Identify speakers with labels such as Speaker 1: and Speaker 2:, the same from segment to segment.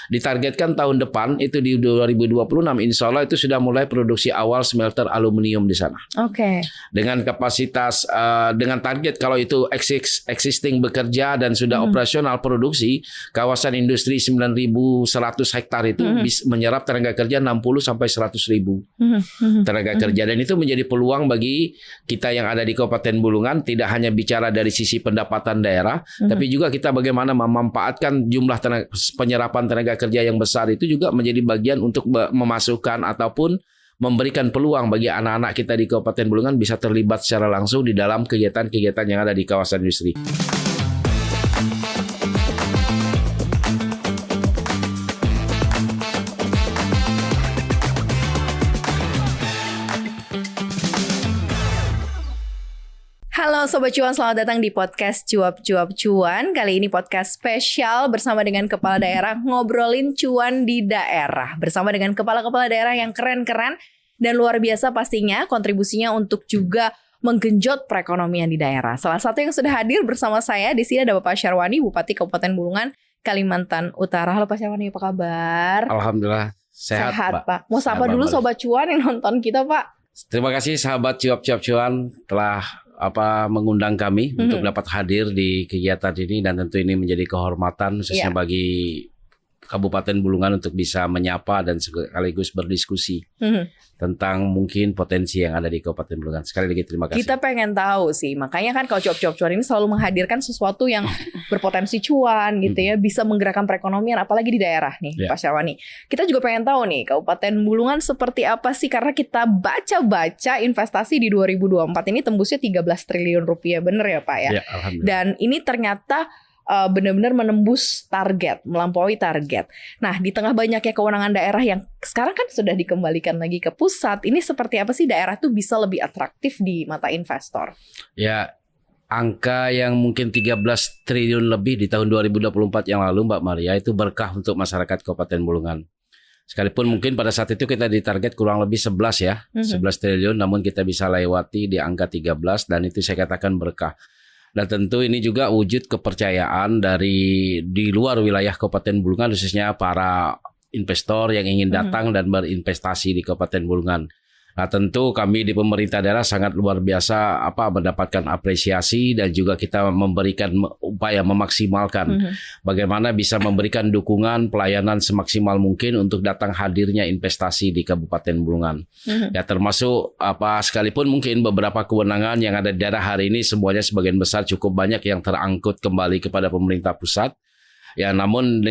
Speaker 1: ditargetkan tahun depan itu di 2026 insya Allah itu sudah mulai produksi awal smelter aluminium di sana.
Speaker 2: Oke.
Speaker 1: Dengan kapasitas dengan target kalau itu existing bekerja dan sudah operasional produksi, kawasan industri 9.100 hektar itu bisa menyerap tenaga kerja 60 sampai 100.000 tenaga kerja, dan itu menjadi peluang bagi kita yang ada di Kabupaten Bulungan, tidak hanya bicara dari sisi pendapatan daerah, tapi juga kita bagaimana memanfaatkan jumlah penyerapan tenaga kerja yang besar itu juga menjadi bagian untuk memasukkan ataupun memberikan peluang bagi anak-anak kita di Kabupaten Bulungan bisa terlibat secara langsung di dalam kegiatan-kegiatan yang ada di kawasan industri.
Speaker 2: Halo Sobat Cuan, selamat datang di podcast Cuap-Cuap Cuan. Kali ini podcast spesial bersama dengan Kepala Daerah, ngobrolin cuan di daerah. Bersama dengan kepala-kepala daerah yang keren-keren dan luar biasa pastinya kontribusinya untuk juga menggenjot perekonomian di daerah. Salah satu yang sudah hadir bersama saya di sini ada Bapak Syarwani, Bupati Kabupaten Bulungan, Kalimantan Utara. Halo Pak Syarwani, apa kabar?
Speaker 1: Alhamdulillah, sehat Pak.
Speaker 2: Mau sapa dulu Sobat Cuan yang nonton kita Pak.
Speaker 1: Terima kasih sahabat Cuap-Cuap Cuan telah mengundang kami untuk dapat hadir di kegiatan ini, dan tentu ini menjadi kehormatan khususnya bagi Kabupaten Bulungan untuk bisa menyapa dan sekaligus berdiskusi tentang mungkin potensi yang ada di Kabupaten Bulungan. Sekali lagi terima kasih.
Speaker 2: Kita pengen tahu sih, makanya kan kalau Cuap-Cuap Cuan ini selalu menghadirkan sesuatu yang berpotensi cuan gitu ya, bisa menggerakkan perekonomian apalagi di daerah nih Pak Syarwani. Kita juga pengen tahu nih Kabupaten Bulungan seperti apa sih, karena kita baca-baca investasi di 2024 ini tembusnya 13 triliun rupiah, bener ya Pak ya?
Speaker 1: Ya, alhamdulillah.
Speaker 2: Dan ini ternyata benar-benar menembus target, melampaui target. Nah, di tengah banyaknya kewenangan daerah yang sekarang kan sudah dikembalikan lagi ke pusat, ini seperti apa sih daerah tuh bisa lebih atraktif di mata investor?
Speaker 1: Ya, angka yang mungkin 13 triliun lebih di tahun 2024 yang lalu Mbak Maria itu berkah untuk masyarakat Kabupaten Bulungan. Sekalipun mungkin pada saat itu kita ditarget kurang lebih 11 ya, 11 triliun, namun kita bisa lewati di angka 13 dan itu saya katakan berkah. Dan tentu ini juga wujud kepercayaan dari di luar wilayah Kabupaten Bulungan, khususnya para investor yang ingin datang dan berinvestasi di Kabupaten Bulungan. Nah, tentu kami di pemerintah daerah sangat luar biasa mendapatkan apresiasi, dan juga kita memberikan upaya memaksimalkan bagaimana bisa memberikan dukungan pelayanan semaksimal mungkin untuk datang hadirnya investasi di Kabupaten Bulungan. Ya, termasuk sekalipun mungkin beberapa kewenangan yang ada di daerah hari ini semuanya sebagian besar cukup banyak yang terangkut kembali kepada pemerintah pusat. Ya, namun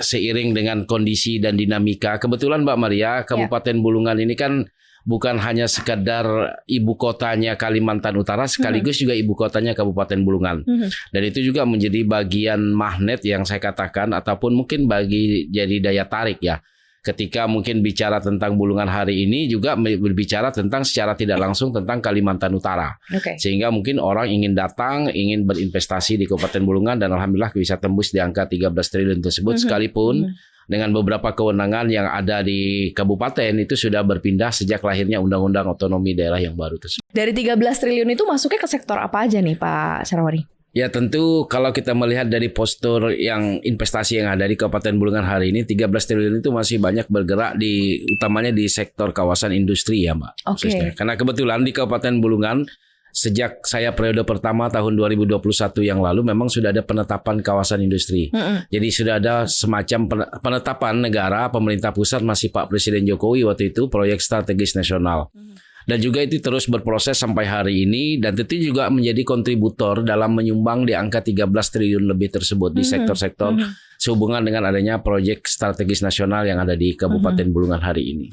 Speaker 1: seiring dengan kondisi dan dinamika, kebetulan Mbak Maria, Kabupaten Bulungan ini kan bukan hanya sekadar ibu kotanya Kalimantan Utara, sekaligus juga ibu kotanya Kabupaten Bulungan. Dan itu juga menjadi bagian magnet yang saya katakan, ataupun mungkin jadi daya tarik ya. Ketika mungkin bicara tentang Bulungan hari ini juga berbicara tentang secara tidak langsung tentang Kalimantan Utara. Sehingga mungkin orang ingin datang, ingin berinvestasi di Kabupaten Bulungan, dan alhamdulillah bisa tembus di angka 13 triliun tersebut, sekalipun dengan beberapa kewenangan yang ada di kabupaten itu sudah berpindah sejak lahirnya Undang-Undang Otonomi Daerah yang baru tersebut.
Speaker 2: Dari 13 triliun itu masuknya ke sektor apa aja nih Pak Syarwani?
Speaker 1: Ya, tentu kalau kita melihat dari postur yang investasi yang ada di Kabupaten Bulungan hari ini, 13 triliun itu masih banyak bergerak utamanya di sektor kawasan industri ya Mbak. Karena kebetulan di Kabupaten Bulungan sejak saya periode pertama tahun 2021 yang lalu memang sudah ada penetapan kawasan industri. Jadi sudah ada semacam penetapan negara, pemerintah pusat masih Pak Presiden Jokowi waktu itu, proyek strategis nasional. Dan juga itu terus berproses sampai hari ini, dan tentu juga menjadi kontributor dalam menyumbang di angka 13 triliun lebih tersebut di sektor-sektor sehubungan dengan adanya proyek strategis nasional yang ada di Kabupaten Bulungan hari ini.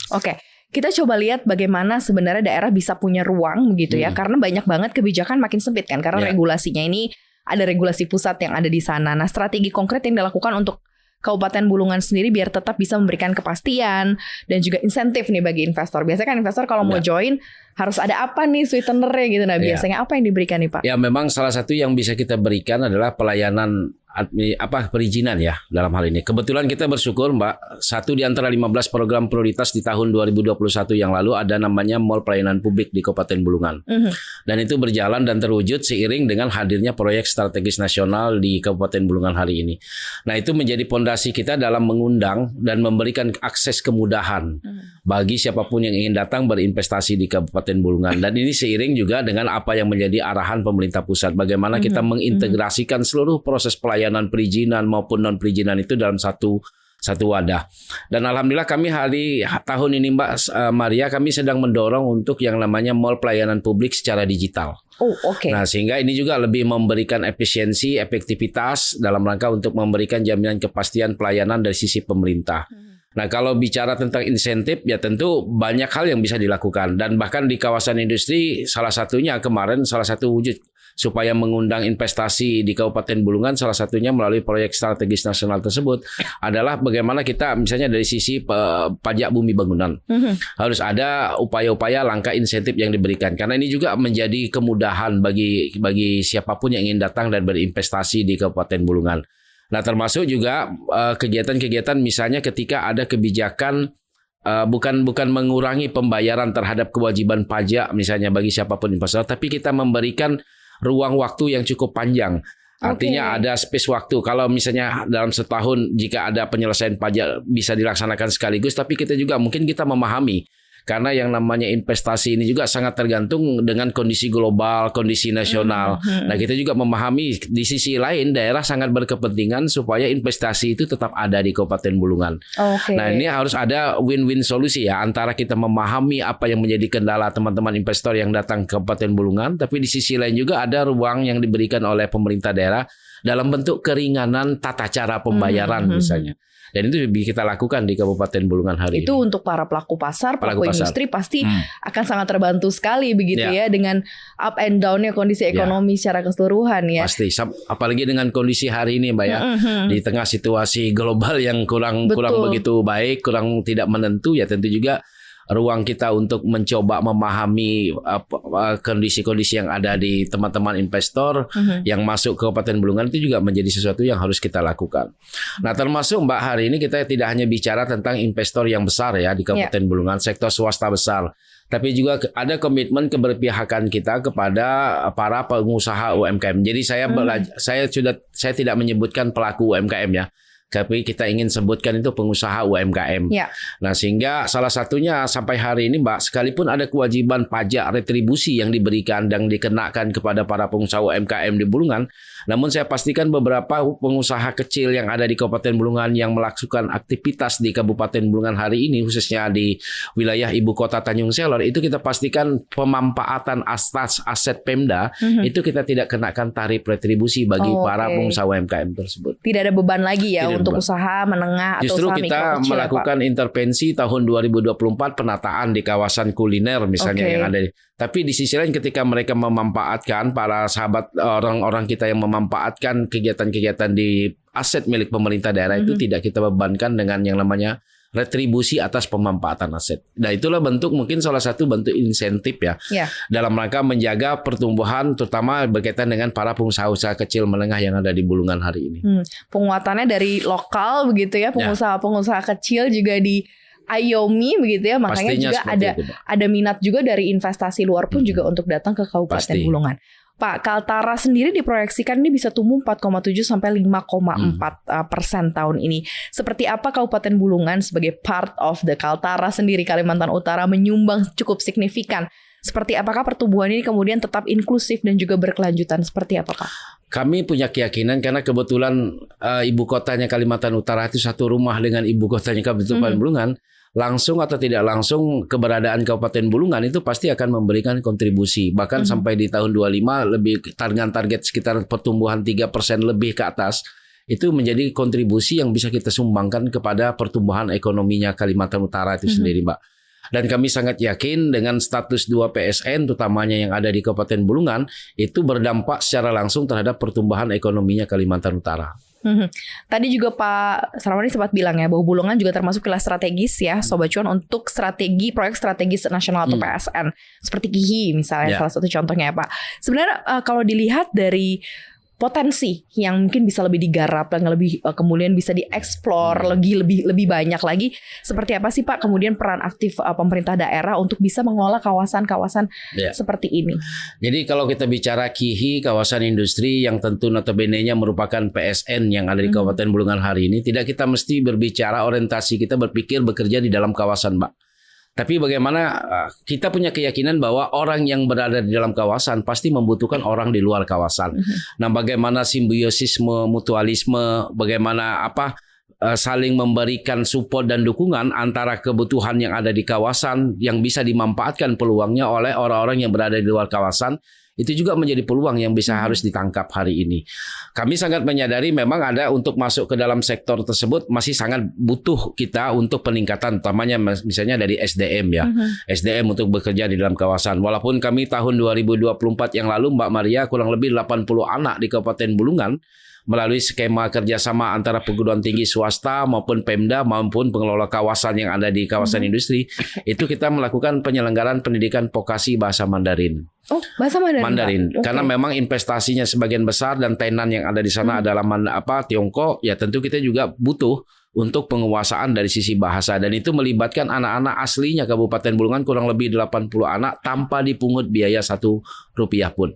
Speaker 2: Kita coba lihat bagaimana sebenarnya daerah bisa punya ruang begitu ya, karena banyak banget kebijakan makin sempit kan, karena regulasinya ini ada regulasi pusat yang ada di sana. Nah, strategi konkret yang dilakukan untuk Kabupaten Bulungan sendiri biar tetap bisa memberikan kepastian dan juga insentif nih bagi investor. Biasanya kan investor kalau mau join harus ada apa nih sweetenernya gitu. Nah, biasanya apa yang diberikan nih Pak?
Speaker 1: Ya, memang salah satu yang bisa kita berikan adalah pelayanan perizinan ya dalam hal ini. Kebetulan kita bersyukur Mbak, satu di antara 15 program prioritas di tahun 2021 yang lalu ada namanya Mall Pelayanan Publik di Kabupaten Bulungan. Dan itu berjalan dan terwujud seiring dengan hadirnya proyek strategis nasional di Kabupaten Bulungan hari ini. Nah, itu menjadi fondasi kita dalam mengundang dan memberikan akses kemudahan bagi siapapun yang ingin datang berinvestasi di Kabupaten Bulungan. Dan ini seiring juga dengan apa yang menjadi arahan pemerintah pusat, bagaimana kita mengintegrasikan seluruh proses pelayanan perizinan maupun non perizinan itu dalam satu wadah. Dan alhamdulillah kami tahun ini Mbak Maria, kami sedang mendorong untuk yang namanya mall pelayanan publik secara digital.
Speaker 2: Oh, oke.
Speaker 1: Nah, sehingga ini juga lebih memberikan efisiensi, efektivitas dalam rangka untuk memberikan jaminan kepastian pelayanan dari sisi pemerintah. Nah, kalau bicara tentang insentif, ya tentu banyak hal yang bisa dilakukan. Dan bahkan di kawasan industri, salah satunya kemarin, salah satu wujud supaya mengundang investasi di Kabupaten Bulungan, salah satunya melalui proyek strategis nasional tersebut adalah bagaimana kita misalnya dari sisi pajak bumi bangunan. Harus ada upaya-upaya langkah insentif yang diberikan. Karena ini juga menjadi kemudahan bagi siapapun yang ingin datang dan berinvestasi di Kabupaten Bulungan. Nah, termasuk juga kegiatan-kegiatan misalnya ketika ada kebijakan bukan mengurangi pembayaran terhadap kewajiban pajak misalnya bagi siapapun investor, tapi kita memberikan ruang waktu yang cukup panjang. Artinya ada space waktu. Kalau misalnya dalam setahun jika ada penyelesaian pajak bisa dilaksanakan sekaligus, tapi kita juga mungkin kita memahami. Karena yang namanya investasi ini juga sangat tergantung dengan kondisi global, kondisi nasional. Nah, kita juga memahami di sisi lain daerah sangat berkepentingan supaya investasi itu tetap ada di Kabupaten Bulungan. Nah, ini harus ada win-win solusi ya antara kita memahami apa yang menjadi kendala teman-teman investor yang datang ke Kabupaten Bulungan, tapi di sisi lain juga ada ruang yang diberikan oleh pemerintah daerah dalam bentuk keringanan tata cara pembayaran misalnya. Dan itu kita lakukan di Kabupaten Bulungan hari ini.
Speaker 2: Itu untuk para pelaku pasar, pelaku industri pasti akan sangat terbantu sekali begitu ya dengan up and down-nya kondisi ekonomi secara keseluruhan ya.
Speaker 1: Pasti, apalagi dengan kondisi hari ini Mbak ya. Di tengah situasi global yang kurang begitu baik, kurang tidak menentu ya, tentu juga ruang kita untuk mencoba memahami kondisi-kondisi yang ada di teman-teman investor yang masuk ke Kabupaten Bulungan itu juga menjadi sesuatu yang harus kita lakukan. Nah, termasuk Mbak hari ini kita tidak hanya bicara tentang investor yang besar ya di Kabupaten Bulungan, sektor swasta besar, tapi juga ada komitmen keberpihakan kita kepada para pengusaha UMKM. Jadi saya tidak menyebutkan pelaku UMKM ya. Tapi kita ingin sebutkan itu pengusaha UMKM. Nah, sehingga salah satunya sampai hari ini Mbak, sekalipun ada kewajiban pajak retribusi yang diberikan dan dikenakan kepada para pengusaha UMKM di Bulungan, namun saya pastikan beberapa pengusaha kecil yang ada di Kabupaten Bulungan yang melakukan aktivitas di Kabupaten Bulungan hari ini, khususnya di wilayah ibu kota Tanjung Selor, itu kita pastikan pemanfaatan aset Pemda itu kita tidak kenakan tarif retribusi bagi para pengusaha UMKM tersebut.
Speaker 2: Tidak ada beban lagi ya untuk usaha menengah atau
Speaker 1: justru
Speaker 2: usaha
Speaker 1: kita
Speaker 2: mikro kecil,
Speaker 1: melakukan intervensi tahun 2024 penataan di kawasan kuliner misalnya yang ada. Tapi di sisi lain ketika mereka memanfaatkan para sahabat orang-orang kita yang memanfaatkan kegiatan-kegiatan di aset milik pemerintah daerah itu tidak kita bebankan dengan yang namanya retribusi atas pemanfaatan aset. Nah, itulah mungkin salah satu bentuk insentif ya. Dalam rangka menjaga pertumbuhan terutama berkaitan dengan para pengusaha-usaha kecil menengah yang ada di Bulungan hari ini.
Speaker 2: Penguatannya dari lokal begitu ya, pengusaha-pengusaha kecil juga di ayomi begitu ya. Makanya pastinya juga ada minat juga dari investasi luar pun juga untuk datang ke Kabupaten Bulungan. Pak, Kaltara sendiri diproyeksikan ini bisa tumbuh 4,7 sampai 5,4% tahun ini. Seperti apa Kabupaten Bulungan sebagai part of the Kaltara sendiri Kalimantan Utara menyumbang cukup signifikan? Seperti apakah pertumbuhan ini kemudian tetap inklusif dan juga berkelanjutan? Seperti apa Pak?
Speaker 1: Kami punya keyakinan karena kebetulan ibu kotanya Kalimantan Utara itu satu rumah dengan ibu kotanya Kabupaten Bulungan. Langsung atau tidak langsung keberadaan Kabupaten Bulungan itu pasti akan memberikan kontribusi. Bahkan sampai di tahun 25 lebih dengan target sekitar pertumbuhan 3% lebih ke atas. Itu menjadi kontribusi yang bisa kita sumbangkan kepada pertumbuhan ekonominya Kalimantan Utara itu sendiri Mbak. Dan kami sangat yakin dengan status 2 PSN terutamanya yang ada di Kabupaten Bulungan itu berdampak secara langsung terhadap pertumbuhan ekonominya Kalimantan Utara.
Speaker 2: Tadi juga Pak Sarwani sempat bilang ya bahwa Bulungan juga termasuk wilayah strategis ya Sobat Cuan untuk proyek strategis nasional atau PSN seperti KIHI misalnya salah satu contohnya ya Pak. Sebenarnya kalau dilihat dari potensi yang mungkin bisa lebih digarap, yang lebih kemudian bisa dieksplor lebih banyak lagi. Seperti apa sih Pak kemudian peran aktif pemerintah daerah untuk bisa mengelola kawasan-kawasan seperti ini?
Speaker 1: Jadi kalau kita bicara KIHI, kawasan industri yang tentu notabene-nya merupakan PSN yang ada di Kabupaten Bulungan hari ini, tidak kita mesti berbicara orientasi kita berpikir bekerja di dalam kawasan, Mbak. Tapi bagaimana kita punya keyakinan bahwa orang yang berada di dalam kawasan pasti membutuhkan orang di luar kawasan. Nah, bagaimana simbiosisme, mutualisme, bagaimana saling memberikan support dan dukungan antara kebutuhan yang ada di kawasan yang bisa dimanfaatkan peluangnya oleh orang-orang yang berada di luar kawasan. Itu juga menjadi peluang yang bisa harus ditangkap hari ini. Kami sangat menyadari memang ada untuk masuk ke dalam sektor tersebut masih sangat butuh kita untuk peningkatan, utamanya misalnya dari SDM ya. SDM untuk bekerja di dalam kawasan. Walaupun kami tahun 2024 yang lalu Mbak Maria kurang lebih 80 anak di Kabupaten Bulungan melalui skema kerjasama antara perguruan tinggi swasta maupun Pemda maupun pengelola kawasan yang ada di kawasan industri, itu kita melakukan penyelenggaraan pendidikan vokasi bahasa Mandarin.
Speaker 2: Oh, bahasa Mandarin.
Speaker 1: Okay. Karena memang investasinya sebagian besar dan tenan yang ada di sana adalah Tiongkok, ya tentu kita juga butuh untuk penguasaan dari sisi bahasa, dan itu melibatkan anak-anak aslinya Kabupaten Bulungan kurang lebih 80 anak tanpa dipungut biaya 1 rupiah pun.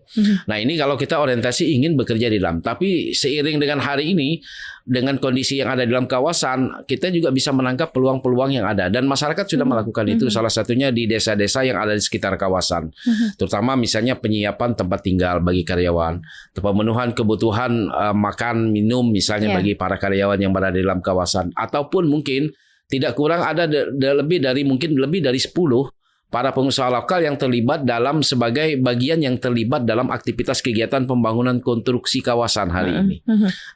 Speaker 1: Nah, ini kalau kita orientasi ingin bekerja di dalam, tapi seiring dengan hari ini dengan kondisi yang ada di dalam kawasan, kita juga bisa menangkap peluang-peluang yang ada, dan masyarakat sudah melakukan itu, salah satunya di desa-desa yang ada di sekitar kawasan. Terutama misalnya penyiapan tempat tinggal bagi karyawan, pemenuhan kebutuhan makan, minum misalnya bagi para karyawan yang berada di dalam kawasan, ataupun mungkin tidak kurang ada lebih dari 10 para pengusaha lokal yang terlibat dalam sebagai bagian yang terlibat dalam aktivitas kegiatan pembangunan konstruksi kawasan hari ini.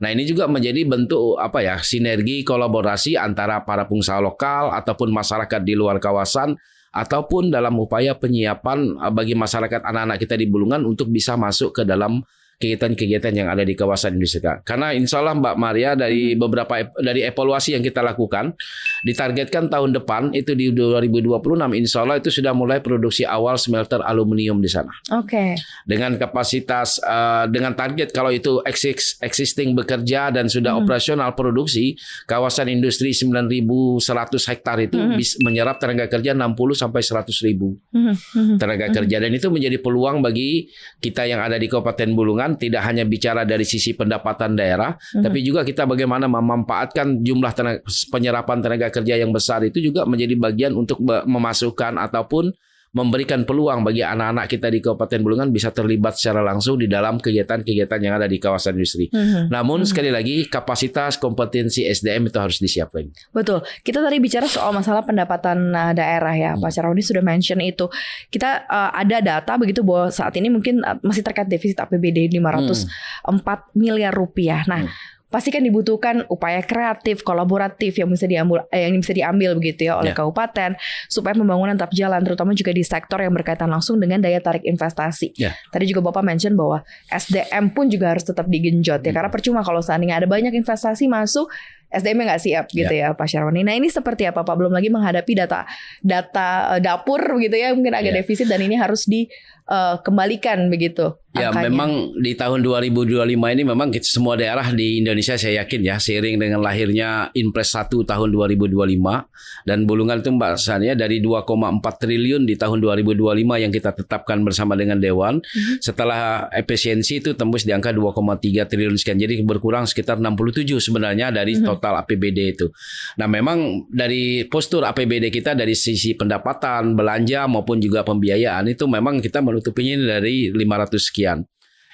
Speaker 1: Nah, ini juga menjadi bentuk sinergi kolaborasi antara para pengusaha lokal ataupun masyarakat di luar kawasan, ataupun dalam upaya penyiapan bagi masyarakat anak-anak kita di Bulungan untuk bisa masuk ke dalam kegiatan-kegiatan yang ada di kawasan industri. Karena insya Allah Mbak Maria dari dari evaluasi yang kita lakukan, ditargetkan tahun depan itu di 2026 insya Allah itu sudah mulai produksi awal smelter aluminium di sana.
Speaker 2: Oke.
Speaker 1: Dengan kapasitas dengan target kalau itu existing bekerja dan sudah operasional produksi, kawasan industri 9.100 hektar itu bisa menyerap tenaga kerja 60 sampai 100.000 tenaga kerja, dan itu menjadi peluang bagi kita yang ada di Kabupaten Bulungan. Tidak hanya bicara dari sisi pendapatan daerah, tapi juga kita bagaimana memanfaatkan jumlah penyerapan tenaga kerja yang besar itu juga menjadi bagian untuk memasukkan ataupun memberikan peluang bagi anak-anak kita di Kabupaten Bulungan bisa terlibat secara langsung di dalam kegiatan-kegiatan yang ada di kawasan industri. Namun sekali lagi kapasitas kompetensi SDM itu harus disiapkan.
Speaker 2: Betul. Kita tadi bicara soal masalah pendapatan daerah ya, Pak Syaroni sudah mention itu. Kita ada data begitu bahwa saat ini mungkin masih terkait defisit APBD 504 miliar rupiah. Nah, pasti kan dibutuhkan upaya kreatif, kolaboratif yang bisa diambil begitu ya oleh kabupaten supaya pembangunan tetap jalan, terutama juga di sektor yang berkaitan langsung dengan daya tarik investasi. Tadi juga Bapak mention bahwa SDM pun juga harus tetap digenjot ya, karena percuma kalau seandainya ada banyak investasi masuk, SDM-nya nggak siap gitu ya Pak Syaroni. Nah, ini seperti apa Pak? Belum lagi menghadapi data dapur gitu ya, mungkin agak defisit, dan ini harus dikembalikan begitu.
Speaker 1: Ya,
Speaker 2: angkanya.
Speaker 1: memang di tahun 2025 ini memang semua daerah di Indonesia saya yakin ya, seiring dengan lahirnya Inpres 1 tahun 2025 dan Bulungan itu Mbak Sania dari 2,4 triliun di tahun 2025 yang kita tetapkan bersama dengan Dewan, setelah efisiensi itu tembus di angka 2,3 triliun sekian. Jadi berkurang sekitar 67 sebenarnya dari total APBD itu. Nah, memang dari postur APBD kita dari sisi pendapatan, belanja maupun juga pembiayaan itu memang kita menutupinya dari 500 sekian.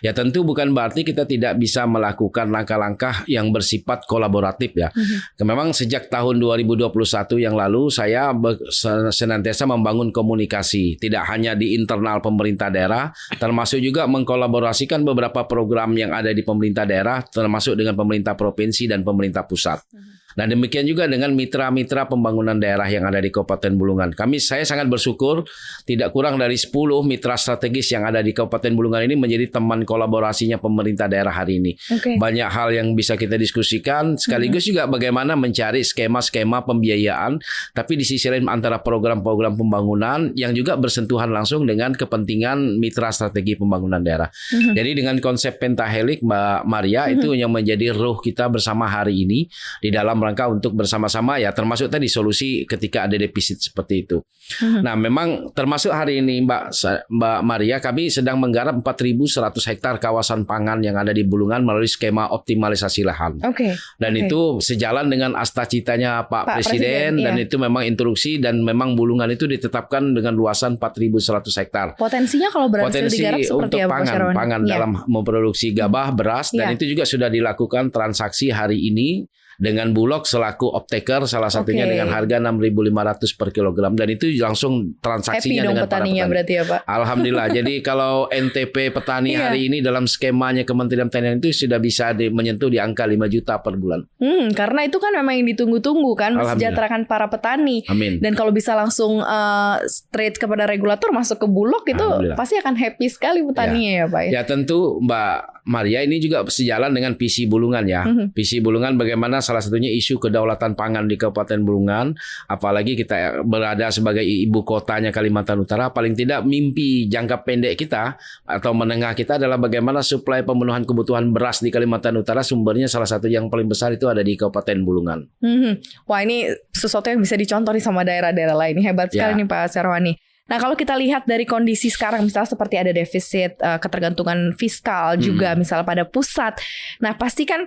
Speaker 1: Ya, tentu bukan berarti kita tidak bisa melakukan langkah-langkah yang bersifat kolaboratif ya. Memang sejak tahun 2021 yang lalu saya senantiasa membangun komunikasi, tidak hanya di internal pemerintah daerah, termasuk juga mengkolaborasikan beberapa program yang ada di pemerintah daerah, termasuk dengan pemerintah provinsi dan pemerintah pusat. Nah demikian juga dengan mitra-mitra pembangunan daerah yang ada di Kabupaten Bulungan. Saya sangat bersyukur tidak kurang dari 10 mitra strategis yang ada di Kabupaten Bulungan ini menjadi teman kolaborasinya pemerintah daerah hari ini. Banyak hal yang bisa kita diskusikan, sekaligus juga bagaimana mencari skema-skema pembiayaan, tapi di sisi lain antara program-program pembangunan yang juga bersentuhan langsung dengan kepentingan mitra strategi pembangunan daerah. Jadi dengan konsep pentahelik Mbak Maria itu yang menjadi ruh kita bersama hari ini di dalam rangka untuk bersama-sama ya termasuk tadi solusi ketika ada defisit seperti itu. Nah memang termasuk hari ini Mbak Maria kami sedang menggarap 4.100 hektar kawasan pangan yang ada di Bulungan melalui skema optimalisasi lahan. Dan itu sejalan dengan asta-citanya Pak Presiden dan itu memang instruksi dan memang Bulungan itu ditetapkan dengan luasan 4.100 hektar.
Speaker 2: Potensinya kalau berhasil digarap seperti
Speaker 1: untuk
Speaker 2: apa
Speaker 1: pangan dalam memproduksi gabah, beras dan itu juga sudah dilakukan transaksi hari ini dengan Bulog selaku off-taker salah satunya dengan harga 6.500 per kilogram dan itu langsung transaksinya dengan para petani.
Speaker 2: Berarti ya Pak.
Speaker 1: Alhamdulillah. Jadi kalau NTP petani hari ini dalam skemanya Kementerian Pertanian itu sudah bisa menyentuh di angka 5 juta per bulan.
Speaker 2: Karena itu kan memang yang ditunggu-tunggu kan mesejahterakan para petani.
Speaker 1: Amin.
Speaker 2: Dan kalau bisa langsung straight kepada regulator masuk ke Bulog itu pasti akan happy sekali petaninya ya Pak.
Speaker 1: Ya tentu Mbak Maria ini juga sejalan dengan visi Bulungan ya. Visi Bulungan bagaimana salah satunya isu kedaulatan pangan di Kabupaten Bulungan, apalagi kita berada sebagai ibu kotanya Kalimantan Utara, paling tidak mimpi jangka pendek kita atau menengah kita adalah bagaimana suplai pemenuhan kebutuhan beras di Kalimantan Utara sumbernya salah satu yang paling besar itu ada di Kabupaten Bulungan.
Speaker 2: Wah ini sesuatu yang bisa dicontoh sama daerah-daerah lain. Hebat sekali nih Pak Syarwani. Nah kalau kita lihat dari kondisi sekarang misalnya seperti ada defisit, ketergantungan fiskal juga misalnya pada pusat. Nah pasti kan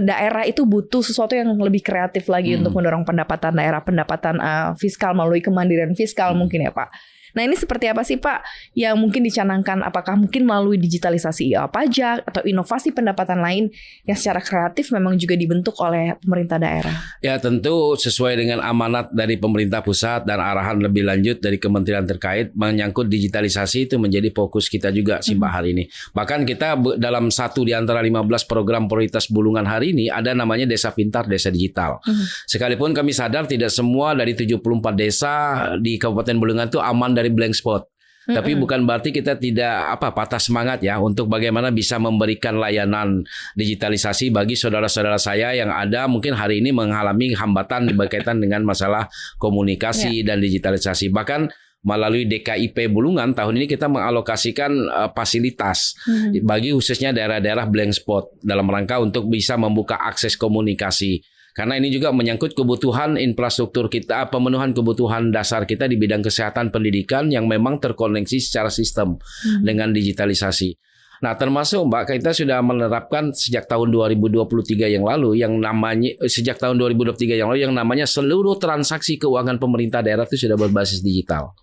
Speaker 2: daerah itu butuh sesuatu yang lebih kreatif lagi untuk mendorong pendapatan daerah, pendapatan fiskal melalui kemandirian fiskal mungkin ya Pak. Nah ini seperti apa sih Pak yang mungkin dicanangkan? Apakah mungkin melalui digitalisasi pajak atau inovasi pendapatan lain yang secara kreatif memang juga dibentuk oleh pemerintah daerah?
Speaker 1: Ya tentu sesuai dengan amanat dari pemerintah pusat dan arahan lebih lanjut dari kementerian terkait menyangkut digitalisasi itu menjadi fokus kita juga sih Mbak hari ini. Bahkan kita dalam satu di antara 15 program prioritas Bulungan hari ini ada namanya Desa Pintar, Desa Digital. Sekalipun kami sadar tidak semua dari 74 desa di Kabupaten Bulungan itu aman dari blank spot. Tapi bukan berarti kita tidak patah semangat ya untuk bagaimana bisa memberikan layanan digitalisasi bagi saudara-saudara saya yang ada mungkin hari ini mengalami hambatan berkaitan dengan masalah komunikasi dan digitalisasi. Bahkan melalui DKIP Bulungan tahun ini kita mengalokasikan fasilitas bagi khususnya daerah-daerah blank spot dalam rangka untuk bisa membuka akses komunikasi. Karena ini juga menyangkut kebutuhan infrastruktur kita, pemenuhan kebutuhan dasar kita di bidang kesehatan pendidikan yang memang terkoneksi secara sistem dengan digitalisasi. Nah, termasuk Mbak, kita sudah menerapkan sejak tahun 2023 yang lalu yang namanya seluruh transaksi keuangan pemerintah daerah itu sudah berbasis digital.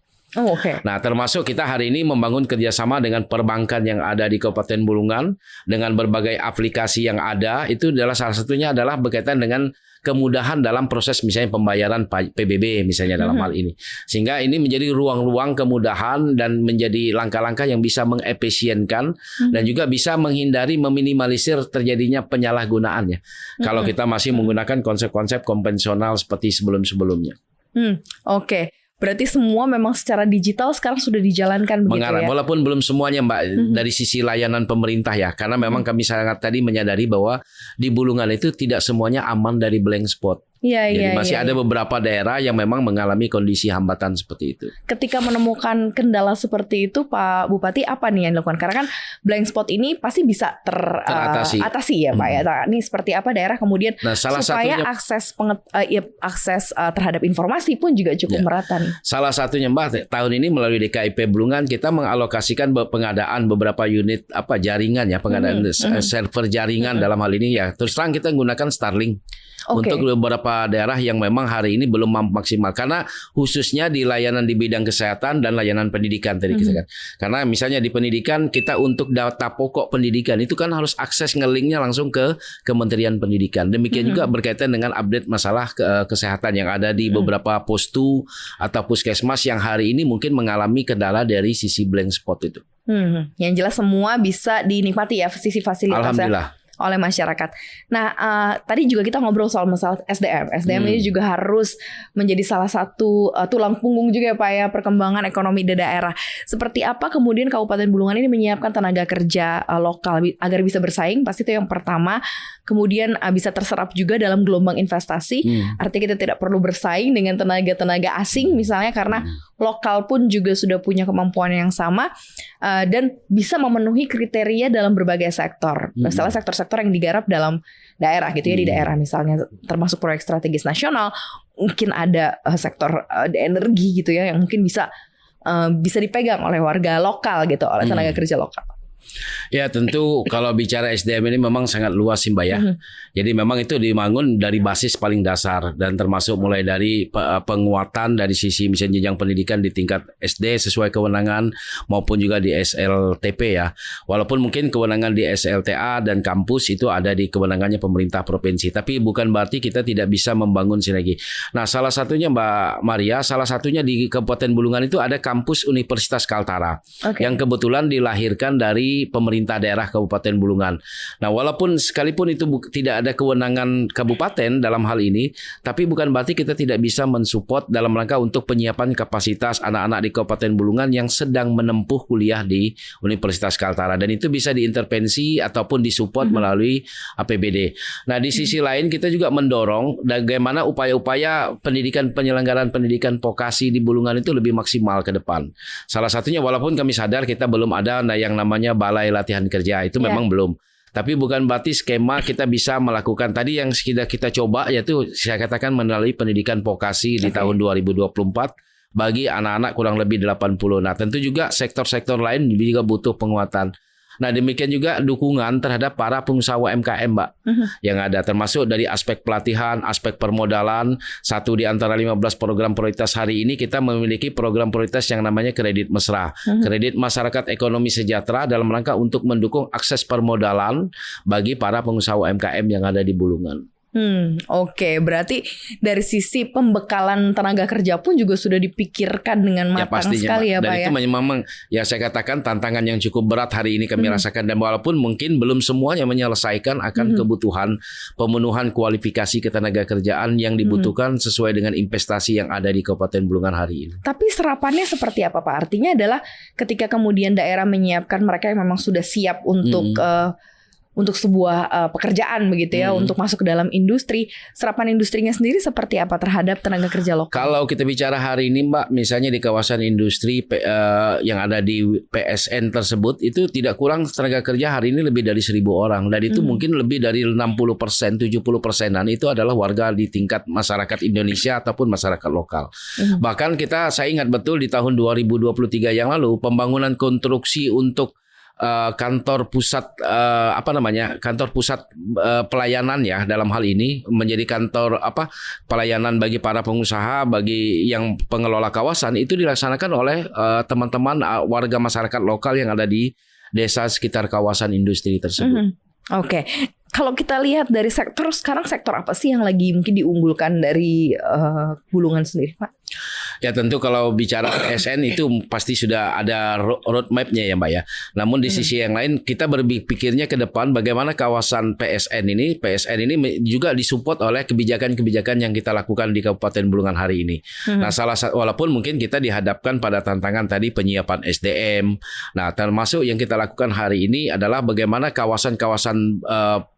Speaker 1: Nah, termasuk kita hari ini membangun kerjasama dengan perbankan yang ada di Kabupaten Bulungan dengan berbagai aplikasi yang ada. Itu adalah salah satunya adalah berkaitan dengan kemudahan dalam proses misalnya pembayaran PBB misalnya dalam hal ini. Sehingga ini menjadi ruang-ruang kemudahan dan menjadi langkah-langkah yang bisa mengefisienkan dan juga bisa menghindari meminimalisir terjadinya penyalahgunaannya. Kalau kita masih menggunakan konsep-konsep konvensional seperti sebelum-sebelumnya.
Speaker 2: Berarti semua memang secara digital sekarang sudah dijalankan begitu ya?
Speaker 1: Walaupun belum semuanya Mbak dari sisi layanan pemerintah ya. Karena memang kami sangat tadi menyadari bahwa di Bulungan itu tidak semuanya aman dari blank spot. Jadi masih ada beberapa daerah yang memang mengalami kondisi hambatan seperti itu.
Speaker 2: Ketika menemukan kendala seperti itu Pak Bupati apa nih yang dilakukan? Karena kan blank spot ini pasti bisa teratasi ya Pak ya. Nah, ini seperti apa daerah kemudian supaya akses terhadap informasi pun juga cukup merata nih.
Speaker 1: Salah satunya Mbak tahun ini melalui DKIP Bulungan kita mengalokasikan pengadaan beberapa unit jaringan ya, pengadaan server jaringan dalam hal ini ya. Terus terang kita menggunakan Starlink. Untuk beberapa daerah yang memang hari ini belum mampu maksimal karena khususnya di layanan di bidang kesehatan dan layanan pendidikan tadi kita kan. Karena misalnya di pendidikan kita untuk data pokok pendidikan itu kan harus akses ngelinknya langsung ke Kementerian Pendidikan. Demikian juga berkaitan dengan update masalah kesehatan yang ada di beberapa postu atau puskesmas yang hari ini mungkin mengalami kendala dari sisi blank spot itu.
Speaker 2: Yang jelas semua bisa dinikmati ya sisi fasilitasnya.
Speaker 1: Alhamdulillah.
Speaker 2: oleh masyarakat. Nah, tadi juga kita ngobrol soal masalah SDM. SDM ini juga harus menjadi salah satu tulang punggung juga ya Pak ya perkembangan ekonomi di daerah. Seperti apa kemudian Kabupaten Bulungan ini menyiapkan tenaga kerja lokal agar bisa bersaing? Pasti itu yang pertama. Kemudian bisa terserap juga dalam gelombang investasi. Artinya kita tidak perlu bersaing dengan tenaga-tenaga asing misalnya karena lokal pun juga sudah punya kemampuan yang sama dan bisa memenuhi kriteria dalam berbagai sektor. Misalnya sektor-sektor yang digarap dalam daerah gitu ya, di daerah misalnya termasuk proyek strategis nasional, mungkin ada sektor energi gitu ya yang mungkin bisa dipegang oleh warga lokal gitu, oleh tenaga kerja lokal.
Speaker 1: Ya tentu kalau bicara SDM ini memang sangat luas sih Mbak ya. Jadi memang itu dibangun dari basis paling dasar dan termasuk mulai dari penguatan dari sisi misalnya jenjang pendidikan di tingkat SD sesuai kewenangan maupun juga di SLTP ya. Walaupun mungkin kewenangan di SLTA dan kampus itu ada di kewenangannya pemerintah provinsi, tapi bukan berarti kita tidak bisa membangun sinergi. Nah, salah satunya Mbak Maria, salah satunya di Kabupaten Bulungan itu ada kampus Universitas Kaltara yang kebetulan dilahirkan dari pemerintah daerah Kabupaten Bulungan. Nah, walaupun sekalipun itu tidak ada kewenangan kabupaten dalam hal ini, tapi bukan berarti kita tidak bisa mensupport dalam rangka untuk penyiapan kapasitas anak-anak di Kabupaten Bulungan yang sedang menempuh kuliah di Universitas Kaltara, dan itu bisa diintervensi ataupun disupport melalui APBD. Nah, di sisi lain kita juga mendorong bagaimana upaya-upaya penyelenggaraan pendidikan vokasi di Bulungan itu lebih maksimal ke depan. Salah satunya walaupun kami sadar kita belum ada yang namanya balai latihan kerja, itu memang belum. Tapi bukan berarti skema kita bisa melakukan tadi yang sudah kita coba, yaitu saya katakan melalui pendidikan vokasi di tahun 2024 bagi anak-anak kurang lebih 80. Nah, tentu juga sektor-sektor lain juga butuh penguatan. Nah, demikian juga dukungan terhadap para pengusaha UMKM, Mbak, yang ada, termasuk dari aspek pelatihan, aspek permodalan. Satu di antara 15 program prioritas hari ini kita memiliki program prioritas yang namanya Kredit Mesra, Kredit Masyarakat Ekonomi Sejahtera, dalam rangka untuk mendukung akses permodalan bagi para pengusaha UMKM yang ada di Bulungan.
Speaker 2: Oke, berarti dari sisi pembekalan tenaga kerja pun juga sudah dipikirkan dengan matang sekali ya Pak.
Speaker 1: Dan itu memang ya saya katakan tantangan yang cukup berat hari ini kami rasakan, dan walaupun mungkin belum semuanya menyelesaikan akan kebutuhan pemenuhan kualifikasi ketenaga kerjaan yang dibutuhkan sesuai dengan investasi yang ada di Kabupaten Bulungan hari ini.
Speaker 2: Tapi serapannya seperti apa Pak? Artinya adalah ketika kemudian daerah menyiapkan mereka yang memang sudah siap untuk sebuah pekerjaan begitu ya, untuk masuk ke dalam industri, serapan industrinya sendiri seperti apa terhadap tenaga kerja lokal?
Speaker 1: Kalau kita bicara hari ini Mbak, misalnya di kawasan industri yang ada di PSN tersebut, itu tidak kurang tenaga kerja hari ini lebih dari 1.000 orang, dan itu mungkin lebih dari 60%, 70%-an itu adalah warga di tingkat masyarakat Indonesia ataupun masyarakat lokal. Bahkan saya ingat betul di tahun 2023 yang lalu, pembangunan konstruksi untuk kantor pusat kantor pusat pelayanan ya, dalam hal ini menjadi kantor pelayanan bagi para pengusaha, bagi yang pengelola kawasan, itu dilaksanakan oleh teman-teman warga masyarakat lokal yang ada di desa sekitar kawasan industri tersebut.
Speaker 2: Oke. Kalau kita lihat dari sektor sekarang, sektor apa sih yang lagi mungkin diunggulkan dari Bulungan sendiri, Pak?
Speaker 1: Ya tentu kalau bicara PSN itu pasti sudah ada roadmap-nya ya Mbak ya. Namun di sisi yang lain kita berpikirnya ke depan bagaimana kawasan PSN ini juga disupport oleh kebijakan-kebijakan yang kita lakukan di Kabupaten Bulungan hari ini. Nah, walaupun mungkin kita dihadapkan pada tantangan tadi penyiapan SDM. Nah, termasuk yang kita lakukan hari ini adalah bagaimana kawasan-kawasan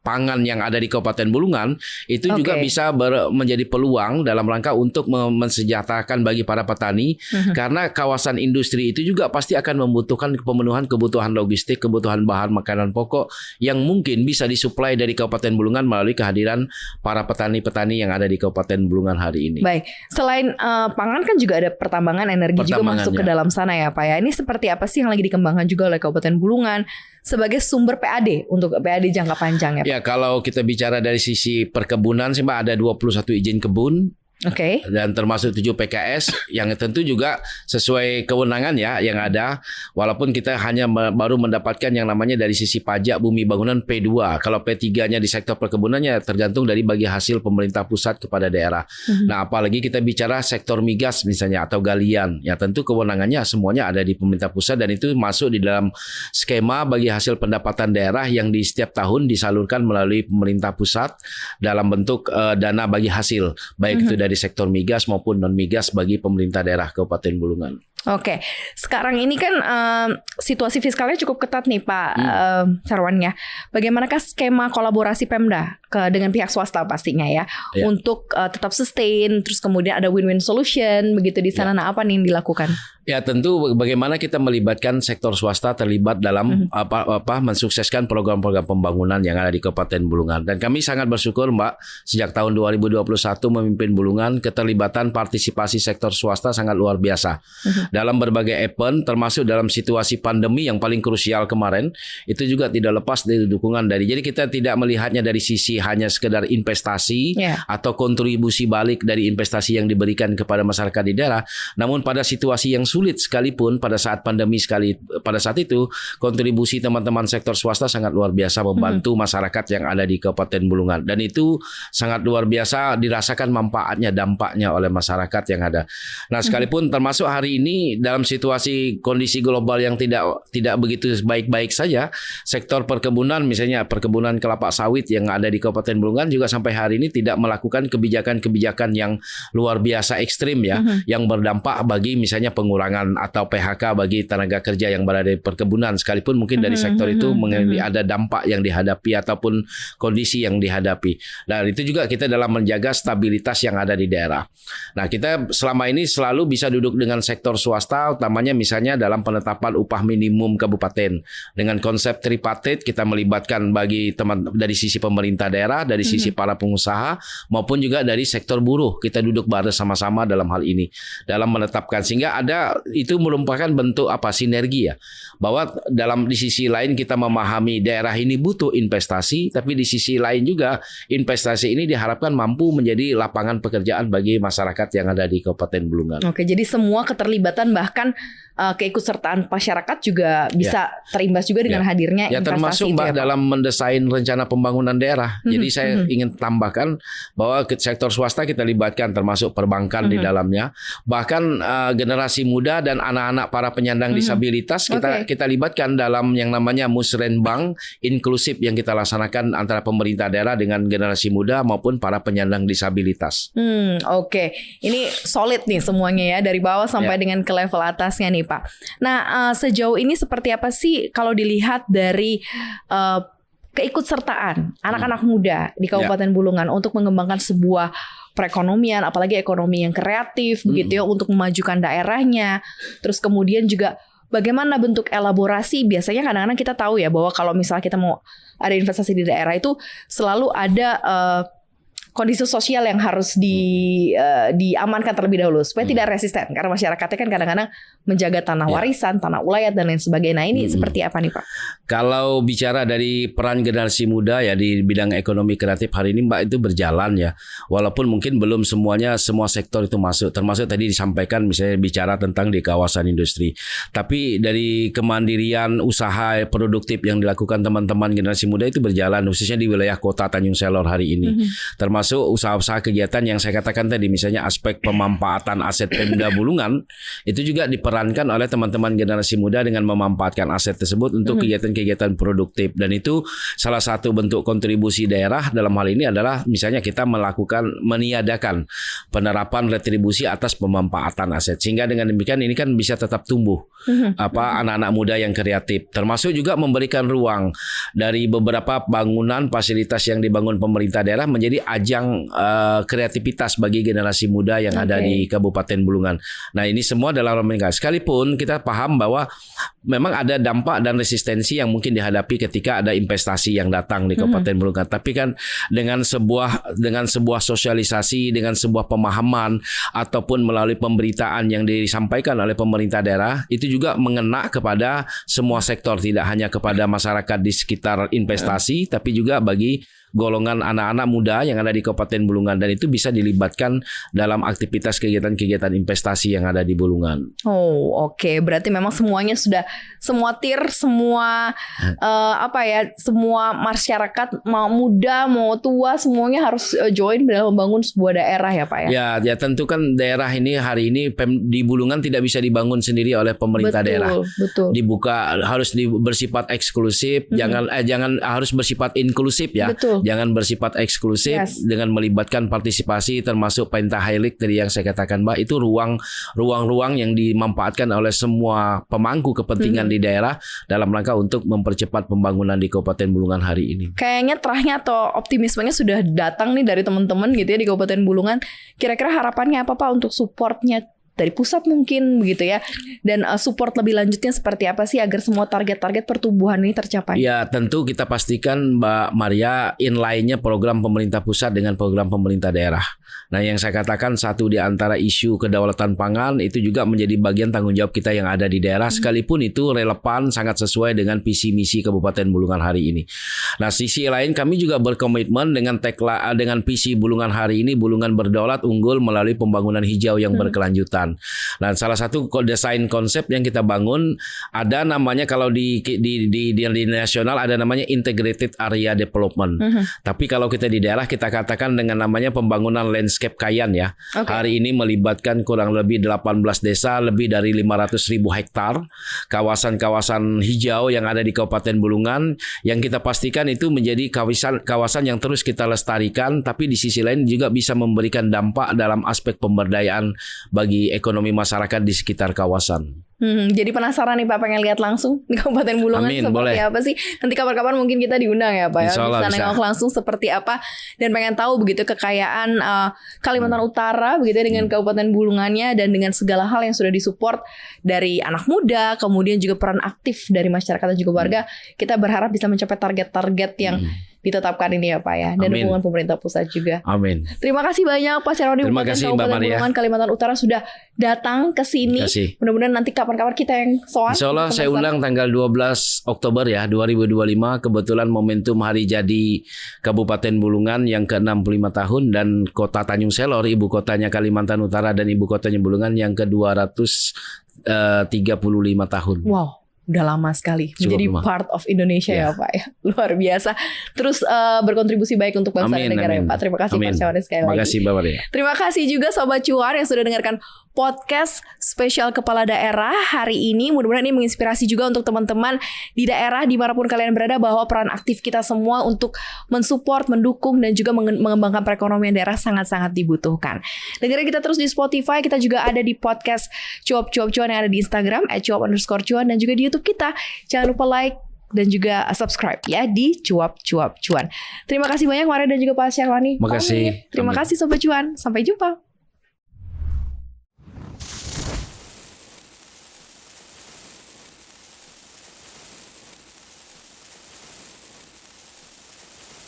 Speaker 1: pangan yang ada di Kabupaten Bulungan itu juga bisa menjadi peluang dalam rangka untuk mensejahterakan bagi para petani, karena kawasan industri itu juga pasti akan membutuhkan pemenuhan kebutuhan logistik, kebutuhan bahan makanan pokok yang mungkin bisa disuplai dari Kabupaten Bulungan melalui kehadiran para petani-petani yang ada di Kabupaten Bulungan hari ini.
Speaker 2: Baik, selain pangan kan juga ada pertambangan energi juga masuk ke dalam sana ya Pak ya. Ini seperti apa sih yang lagi dikembangkan juga oleh Kabupaten Bulungan sebagai sumber PAD untuk PAD jangka panjang ya Pak?
Speaker 1: Ya, kalau kita bicara dari sisi perkebunan sih Mbak, ada 21 izin kebun.
Speaker 2: Oke.
Speaker 1: Dan termasuk 7 PKS yang tentu juga sesuai kewenangan ya yang ada, walaupun kita hanya baru mendapatkan yang namanya dari sisi pajak bumi bangunan P2. Kalau P3-nya di sektor perkebunannya tergantung dari bagi hasil pemerintah pusat kepada daerah. Nah, apalagi kita bicara sektor migas misalnya atau galian, ya tentu kewenangannya semuanya ada di pemerintah pusat, dan itu masuk di dalam skema bagi hasil pendapatan daerah yang di setiap tahun disalurkan melalui pemerintah pusat dalam bentuk dana bagi hasil, baik itu dari sektor migas maupun non migas bagi pemerintah daerah Kabupaten Bulungan.
Speaker 2: Oke, sekarang ini kan situasi fiskalnya cukup ketat nih Pak Sarwan ya. Bagaimanakah skema kolaborasi Pemda dengan pihak swasta pastinya ya, untuk tetap sustain, terus kemudian ada win-win solution begitu di sana. Nah, apa nih yang dilakukan?
Speaker 1: Ya tentu bagaimana kita melibatkan sektor swasta terlibat dalam mensukseskan program-program pembangunan yang ada di Kabupaten Bulungan. Dan kami sangat bersyukur Mbak, sejak tahun 2021 memimpin Bulungan, keterlibatan partisipasi sektor swasta sangat luar biasa. Dalam berbagai event, termasuk dalam situasi pandemi yang paling krusial kemarin, itu juga tidak lepas dari dukungan dari. Jadi kita tidak melihatnya dari sisi hanya sekedar investasi atau kontribusi balik dari investasi yang diberikan kepada masyarakat di daerah, namun pada situasi yang sulit sekalipun pada saat pandemi pada saat itu kontribusi teman-teman sektor swasta sangat luar biasa membantu masyarakat yang ada di Kabupaten Bulungan, dan itu sangat luar biasa dirasakan manfaatnya, dampaknya oleh masyarakat yang ada. Nah, sekalipun termasuk hari ini dalam situasi kondisi global yang tidak begitu baik-baik saja, sektor perkebunan misalnya perkebunan kelapa sawit yang ada di Kabupaten Bulungan juga sampai hari ini tidak melakukan kebijakan-kebijakan yang luar biasa ekstrim ya, yang berdampak bagi misalnya pengurangan atau PHK bagi tenaga kerja yang berada di perkebunan, sekalipun mungkin dari sektor itu ada dampak yang dihadapi ataupun kondisi yang dihadapi. Dan itu juga kita dalam menjaga stabilitas yang ada di daerah. Nah, kita selama ini selalu bisa duduk dengan sektor swasta, utamanya misalnya dalam penetapan upah minimum kabupaten. Dengan konsep tripartit kita melibatkan bagi teman dari sisi pemerintah daerah, dari sisi para pengusaha maupun juga dari sektor buruh. Kita duduk bareng sama-sama dalam hal ini dalam menetapkan, sehingga ada itu merupakan bentuk sinergi ya, bahwa di sisi lain kita memahami daerah ini butuh investasi, tapi di sisi lain juga investasi ini diharapkan mampu menjadi lapangan pekerjaan bagi masyarakat yang ada di Kabupaten Bulungan.
Speaker 2: Oke, jadi semua keterlibatan bahkan keikutsertaan masyarakat juga bisa terimbas juga dengan hadirnya investasi.
Speaker 1: Termasuk Mbak dalam mendesain rencana pembangunan daerah. Jadi saya ingin tambahkan bahwa sektor swasta kita libatkan, termasuk perbankan di dalamnya. Bahkan generasi muda dan anak-anak para penyandang disabilitas kita libatkan dalam yang namanya musrenbang inklusif yang kita laksanakan antara pemerintah daerah dengan generasi muda maupun para penyandang disabilitas.
Speaker 2: Oke. Ini solid nih semuanya ya, dari bawah sampai dengan ke level atasnya nih Pak. Nah, sejauh ini seperti apa sih kalau dilihat dari keikutsertaan anak-anak muda di Kabupaten Bulungan untuk mengembangkan sebuah perekonomian, apalagi ekonomi yang kreatif begitu ya, untuk memajukan daerahnya. Terus kemudian juga bagaimana bentuk elaborasi? Biasanya kadang-kadang kita tahu ya bahwa kalau misalnya kita mau ada investasi di daerah itu selalu ada kondisi sosial yang harus diamankan terlebih dahulu supaya tidak resisten, karena masyarakatnya kan kadang-kadang menjaga tanah warisan, tanah ulayat dan lain sebagainya. Nah, ini seperti apa nih Pak?
Speaker 1: Kalau bicara dari peran generasi muda ya di bidang ekonomi kreatif hari ini Mbak, itu berjalan ya. Walaupun mungkin belum semuanya semua sektor itu masuk, termasuk tadi disampaikan misalnya bicara tentang di kawasan industri. Tapi dari kemandirian usaha produktif yang dilakukan teman-teman generasi muda itu berjalan, khususnya di wilayah kota Tanjung Selor hari ini. Termasuk usaha-usaha kegiatan yang saya katakan tadi, misalnya aspek pemanfaatan aset Pemda Bulungan itu juga diperankan oleh teman-teman generasi muda dengan memanfaatkan aset tersebut untuk kegiatan-kegiatan produktif, dan itu salah satu bentuk kontribusi daerah dalam hal ini adalah misalnya kita meniadakan penerapan retribusi atas pemanfaatan aset, sehingga dengan demikian ini kan bisa tetap tumbuh anak-anak muda yang kreatif, termasuk juga memberikan ruang dari beberapa bangunan fasilitas yang dibangun pemerintah daerah menjadi ajang kreativitas bagi generasi muda yang ada di Kabupaten Bulungan. Nah, ini semua dalam rangka. Sekalipun kita paham bahwa memang ada dampak dan resistensi yang mungkin dihadapi ketika ada investasi yang datang di Kabupaten Bulungan. Tapi kan dengan sebuah sosialisasi, dengan sebuah pemahaman ataupun melalui pemberitaan yang disampaikan oleh pemerintah daerah, itu juga mengena kepada semua sektor, tidak hanya kepada masyarakat di sekitar investasi, tapi juga bagi golongan anak-anak muda yang ada di Kabupaten Bulungan, dan itu bisa dilibatkan dalam aktivitas kegiatan-kegiatan investasi yang ada di Bulungan.
Speaker 2: Oh, oke. Berarti memang semuanya sudah, semua tier, semua semua masyarakat mau muda mau tua semuanya harus join dalam membangun sebuah daerah ya Pak ya.
Speaker 1: Ya tentu kan daerah ini hari ini di Bulungan tidak bisa dibangun sendiri oleh pemerintah daerah.
Speaker 2: Betul.
Speaker 1: Dibuka harus bersifat eksklusif, jangan harus bersifat inklusif ya.
Speaker 2: Betul.
Speaker 1: Jangan bersifat eksklusif dengan melibatkan partisipasi termasuk pentahelix tadi yang saya katakan Mbak, itu ruang-ruang yang dimanfaatkan oleh semua pemangku kepentingan di daerah dalam rangka untuk mempercepat pembangunan di Kabupaten Bulungan hari ini.
Speaker 2: Kayaknya terahnya atau optimismenya sudah datang nih dari teman-teman gitu ya di Kabupaten Bulungan. Kira-kira harapannya apa Pak untuk supportnya dari pusat mungkin begitu ya, dan support lebih lanjutnya seperti apa sih agar semua target-target pertumbuhan ini tercapai?
Speaker 1: Ya tentu kita pastikan Mbak Maria inline-nya program pemerintah pusat dengan program pemerintah daerah. Nah yang saya katakan satu di antara isu kedaulatan pangan itu juga menjadi bagian tanggung jawab kita yang ada di daerah, sekalipun itu relevan sangat sesuai dengan visi misi Kabupaten Bulungan hari ini. Nah sisi lain kami juga berkomitmen dengan visi Bulungan hari ini, Bulungan berdaulat unggul melalui pembangunan hijau yang berkelanjutan. Nah, salah satu desain konsep yang kita bangun ada namanya kalau di nasional ada namanya integrated area development. Tapi kalau kita di daerah kita katakan dengan namanya pembangunan landscape kayan ya. Hari ini melibatkan kurang lebih 18 desa, lebih dari 500.000 hektar kawasan-kawasan hijau yang ada di Kabupaten Bulungan yang kita pastikan itu menjadi kawasan yang terus kita lestarikan, tapi di sisi lain juga bisa memberikan dampak dalam aspek pemberdayaan bagi ekonomi masyarakat di sekitar kawasan.
Speaker 2: Jadi penasaran nih Pak, pengen lihat langsung di Kabupaten Bulungan seperti apa sih. Nanti kapan-kapan mungkin kita diundang ya Pak ya. Bisa nengok langsung seperti apa dan pengen tahu begitu kekayaan Kalimantan Utara begitu dengan Kabupaten Bulungannya dan dengan segala hal yang sudah disupport dari anak muda, kemudian juga peran aktif dari masyarakat dan juga warga. Kita berharap bisa mencapai target-target yang ditetapkan ini ya Pak ya, dan dukungan pemerintah pusat juga.
Speaker 1: Amin.
Speaker 2: Terima kasih banyak Pak Syaroni Bupati Kabupaten Bulungan Kalimantan Utara sudah datang ke sini. Mudah-mudahan nanti kapan-kapan kita yang soal.
Speaker 1: Insya Allah saya undang tanggal 12 Oktober ya 2025. Kebetulan momentum hari jadi Kabupaten Bulungan yang ke-65 tahun dan Kota Tanjung Selor, ibu kotanya Kalimantan Utara dan ibu kotanya Bulungan yang ke-235 tahun.
Speaker 2: Wow. Udah lama sekali menjadi part of Indonesia ya Pak ya. Luar biasa. Terus berkontribusi baik untuk bangsa dan negara ya Pak. Terima kasih Pak Syaroni sekali lagi.
Speaker 1: Terima kasih Mbak Maria.
Speaker 2: Terima kasih juga Sobat Cuan yang sudah dengarkan podcast spesial Kepala Daerah hari ini. Mudah-mudahan ini menginspirasi juga untuk teman-teman di daerah dimanapun kalian berada, bahwa peran aktif kita semua untuk mensupport, mendukung dan juga mengembangkan perekonomian daerah sangat-sangat dibutuhkan. Dengerin kita terus di Spotify. Kita juga ada di podcast Cuap-Cuap Cuan yang ada di Instagram @cuap_cuan dan juga di YouTube kita. Jangan lupa like dan juga subscribe ya di Cuap-Cuap Cuan. Terima kasih banyak Maria dan juga Pak Syaroni.
Speaker 1: Terima kasih.
Speaker 2: Terima kasih Sobat Cuan. Sampai jumpa.